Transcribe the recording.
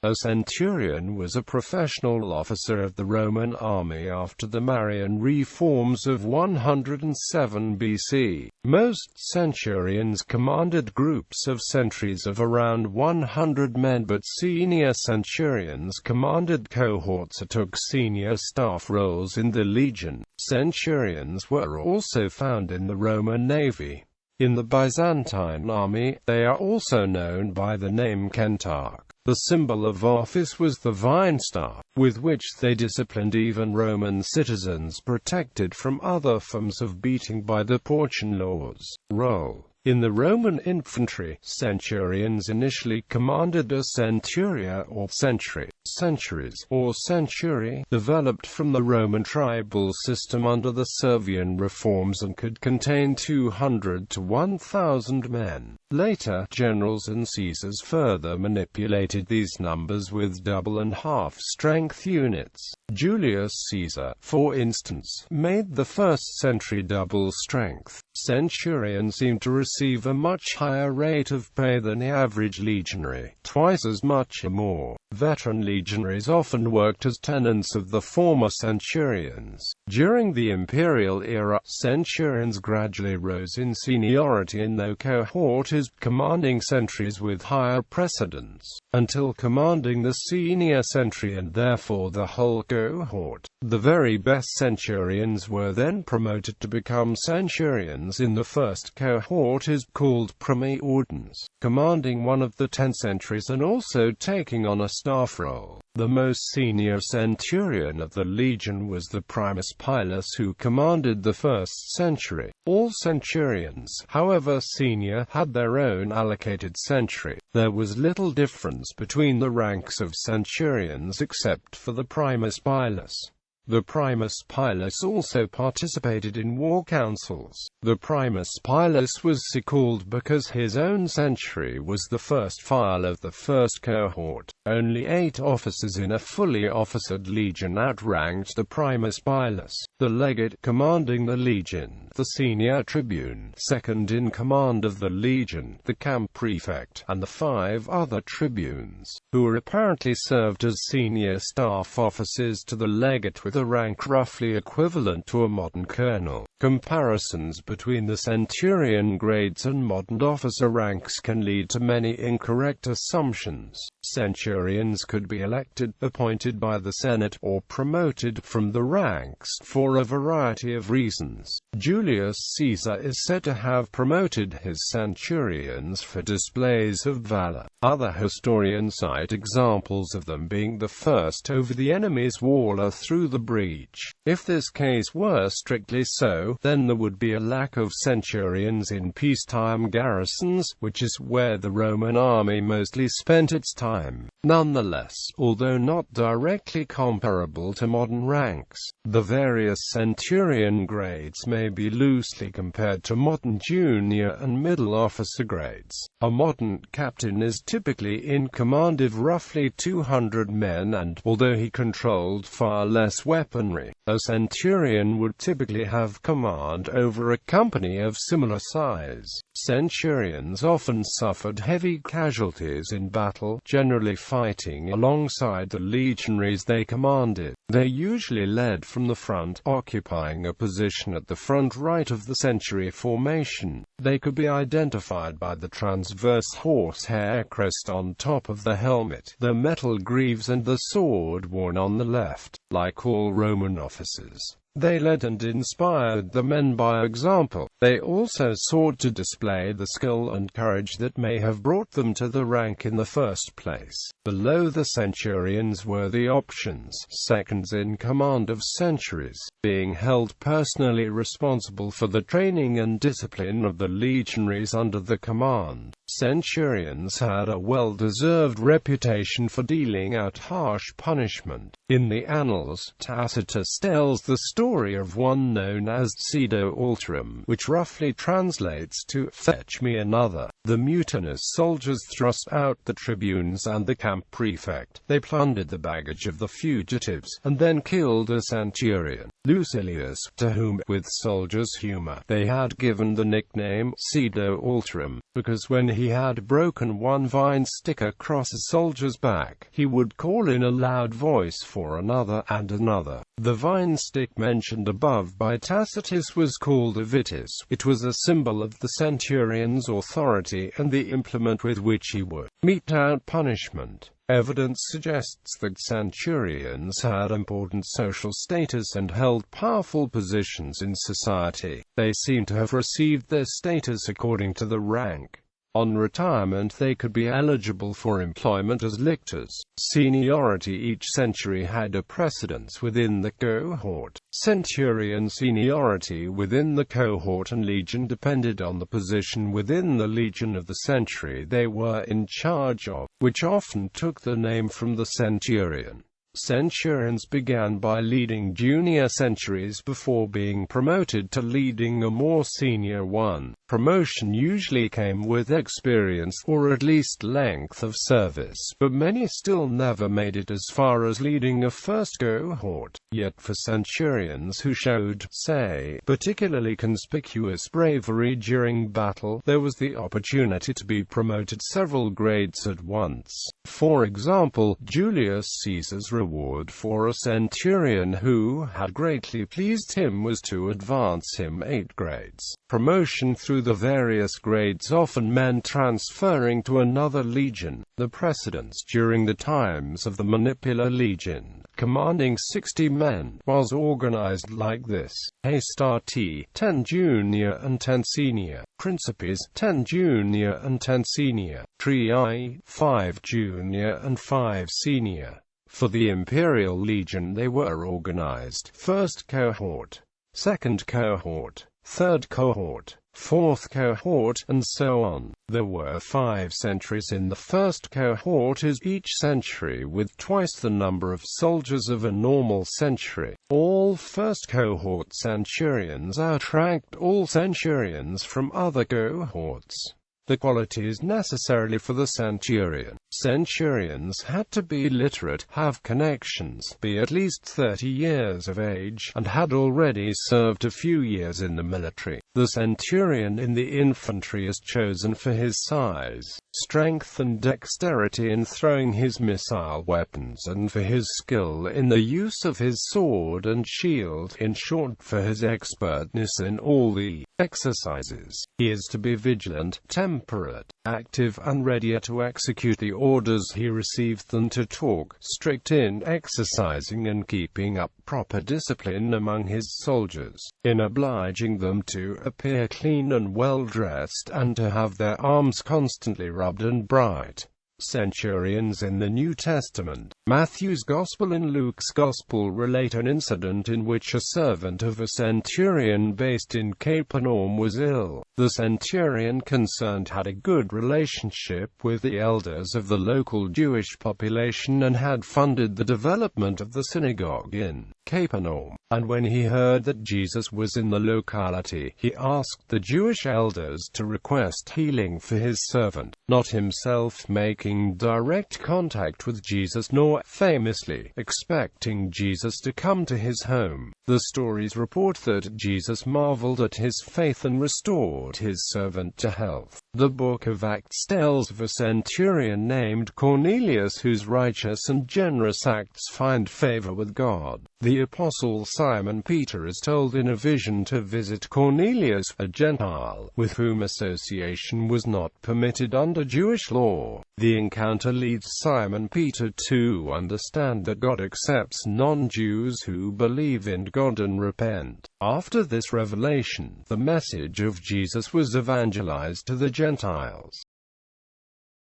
A centurion was a professional officer of the Roman army after the Marian reforms of 107 BC. Most centurions commanded groups of sentries of around 100 men, but senior centurions commanded cohorts or took senior staff roles in the legion. Centurions were also found in the Roman navy. In the Byzantine army, they are also known by the name kentarch. The symbol of office was the vine staff, with which they disciplined even Roman citizens protected from other forms of beating by the Porcian laws. Role. In the Roman infantry, centurions initially commanded a centuria or century. Centuries, or centuri, developed from the Roman tribal system under the Servian reforms and could contain 200 to 1,000 men. Later, generals and Caesars further manipulated these numbers with double and half-strength units. Julius Caesar, for instance, made the first century double-strength. Centurions seemed to receive a much higher rate of pay than the average legionary, twice as much or more. Veteran legionaries often worked as tenants of the former centurions. During the imperial era, centurions gradually rose in seniority in their cohorts, commanding sentries with higher precedence, until commanding the senior sentry and therefore the whole cohort. The very best centurions were then promoted to become centurions in the first cohort, called praetorians, commanding one of the 10 sentries and also taking on a staff role. The most senior centurion of the legion was the primus pilus, who commanded the first century. All centurions, however senior, had their own allocated century. There was little difference between the ranks of centurions except for the primus pilus. The primus pilus also participated in war councils. The primus pilus was so called because his own century was the first file of the first cohort. Only 8 officers in a fully officered legion outranked the primus pilus: the legate, commanding the legion; the senior tribune, second in command of the legion; the camp prefect; and the 5 other tribunes, who were apparently served as senior staff officers to the legate, with a rank roughly equivalent to a modern colonel. Comparisons between the centurion grades and modern officer ranks can lead to many incorrect assumptions. Centurions could be elected, appointed by the Senate, or promoted from the ranks for a variety of reasons. Julius Caesar is said to have promoted his centurions for displays of valor. Other historians cite examples of them being the first over the enemy's wall or through the breach. If this case were strictly so, then there would be a lack of centurions in peacetime garrisons, which is where the Roman army mostly spent its time. Nonetheless, although not directly comparable to modern ranks, the various centurion grades may be loosely compared to modern junior and middle officer grades. A modern captain is typically in command of roughly 200 men and, although he controlled far less weaponry, a centurion would typically have command over a company of similar size. Centurions often suffered heavy casualties in battle, generally fighting alongside the legionaries they commanded. They usually led from the front, occupying a position at the front right of the century formation. They could be identified by the transverse horsehair crest on top of the helmet, the metal greaves and the sword worn on the left. Like all Roman officers, they led and inspired the men by example. They also sought to display the skill and courage that may have brought them to the rank in the first place. Below the centurions were the options, seconds in command of centuries, being held personally responsible for the training and discipline of the legionaries under the command. Centurions had a well-deserved reputation for dealing out harsh punishment. In the Annals, Tacitus tells the story of one known as Cedo Alterum, which roughly translates to "fetch me another." The mutinous soldiers thrust out the tribunes and the camp prefect. They plundered the baggage of the fugitives, and then killed a centurion, Lucilius, to whom, with soldiers' humor, they had given the nickname Cedo Alterum, because when he had broken one vine stick across a soldier's back, he would call in a loud voice for another and another. The vine stick mentioned above by Tacitus was called a vitis. It was a symbol of the centurion's authority and the implement with which he would mete out punishment. Evidence suggests that centurions had important social status and held powerful positions in society. They seem to have received their status according to the rank. On retirement they could be eligible for employment as lictors. Seniority each century had a precedence within the cohort. Centurion seniority within the cohort and legion depended on the position within the legion of the century they were in charge of, which often took the name from the centurion. Centurions began by leading junior centuries before being promoted to leading a more senior one. Promotion usually came with experience, or at least length of service, but many still never made it as far as leading a first cohort. Yet for centurions who showed, say, particularly conspicuous bravery during battle, there was the opportunity to be promoted several grades at once. For example, Julius Caesar's reward for a centurion who had greatly pleased him was to advance him 8 grades. Promotion through the various grades often meant transferring to another legion. The precedence during the times of the Manipular legion, commanding 60 men, was organized like this: Hastati, 10 junior and 10 senior; Principes, 10 junior and 10 senior; Trii, 5 junior and 5 senior. For the Imperial Legion they were organized: first cohort, second cohort, third cohort, fourth cohort, and so on. There were 5 centuries in the first cohort, as each century with twice the number of soldiers of a normal century. All first cohort centurions outranked all centurions from other cohorts. The qualities necessarily for the centurion. Centurions had to be literate, have connections, be at least 30 years of age, and had already served a few years in the military. The centurion in the infantry is chosen for his size, strength and dexterity in throwing his missile weapons, and for his skill in the use of his sword and shield, in short, for his expertness in all the exercises. He is to be vigilant, temperate, active, and readier to execute the orders he received than to talk, strict in exercising and keeping up proper discipline among his soldiers, in obliging them to appear clean and well-dressed, and to have their arms constantly rubbed and bright. Centurions in the New Testament. Matthew's Gospel and Luke's Gospel relate an incident in which a servant of a centurion based in Capernaum was ill. The centurion concerned had a good relationship with the elders of the local Jewish population and had funded the development of the synagogue in Capernaum. And when he heard that Jesus was in the locality, he asked the Jewish elders to request healing for his servant, not himself making direct contact with Jesus nor, famously, expecting Jesus to come to his home. The stories report that Jesus marveled at his faith and restored his servant to health. The book of Acts tells of a centurion named Cornelius whose righteous and generous acts find favor with God. The apostle Simon Peter is told in a vision to visit Cornelius, a Gentile, with whom association was not permitted under Jewish law. The encounter leads Simon Peter to understand that God accepts non-Jews who believe in God and repent. After this revelation, the message of Jesus was evangelized to the Gentiles.